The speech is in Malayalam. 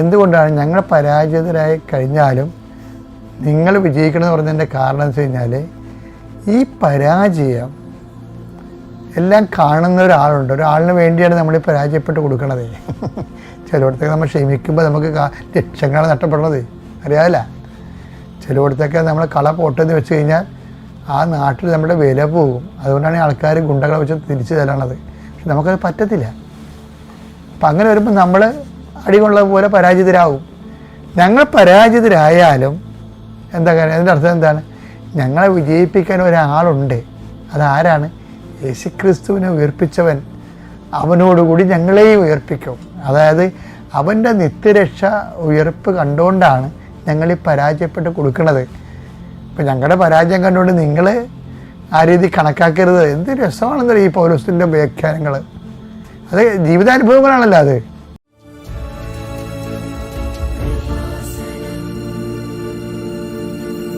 എന്തുകൊണ്ടാണ് ഞങ്ങൾ പരാജിതരായി കഴിഞ്ഞാലും നിങ്ങൾ വിജയിക്കണമെന്ന് പറഞ്ഞതിൻ്റെ കാരണം എന്ന് വെച്ച് കഴിഞ്ഞാൽ ഈ പരാജയം എല്ലാം കാണുന്ന ഒരാളുണ്ട്. ഒരാളിന് വേണ്ടിയാണ് നമ്മൾ ഈ പരാജയപ്പെട്ട് കൊടുക്കണത്. ചിലയിടത്തൊക്കെ നമ്മൾ ക്ഷമിക്കുമ്പോൾ നമുക്ക് ലക്ഷങ്ങളാണ് നഷ്ടപ്പെടുന്നത്, അറിയാമല്ല. ചിലയിടത്തൊക്കെ നമ്മൾ കള പൊട്ടെന്ന് വെച്ച് കഴിഞ്ഞാൽ ആ നാട്ടിൽ നമ്മുടെ വില പോകും. അതുകൊണ്ടാണ് ആൾക്കാർ ഗുണ്ടകളെ വെച്ച് തിരിച്ചു തരണത്. പക്ഷെ നമുക്കത് പറ്റത്തില്ല. അപ്പം അങ്ങനെ വരുമ്പോൾ നമ്മൾ അടികൊള്ള പോലെ പരാജിതരാകും. ഞങ്ങൾ പരാജിതരായാലും എന്താ കാര്യം? അതിൻ്റെ അർത്ഥം എന്താണ്? ഞങ്ങളെ വിജയിപ്പിക്കാൻ ഒരാളുണ്ട്. അതാരാണ്? യേശുക്രിസ്തുവിനെ ഉയർപ്പിച്ചവൻ. അവനോടുകൂടി ഞങ്ങളെയും ഉയർപ്പിക്കും. അതായത് അവൻ്റെ നിത്യരക്ഷ ഉയർപ്പ് കണ്ടുകൊണ്ടാണ് ഞങ്ങൾ ഈ പരാജയപ്പെട്ട് കൊടുക്കുന്നത്. ഇപ്പം ഞങ്ങളുടെ പരാജയം കണ്ടുകൊണ്ട് നിങ്ങൾ ആ രീതി കണക്കാക്കരുത്. എന്ത് രസമാണെന്നറിയാം ഈ പൗലോസിൻ്റെ വ്യാഖ്യാനങ്ങൾ. അത് ജീവിതാനുഭവങ്ങളാണല്ലോ അത്.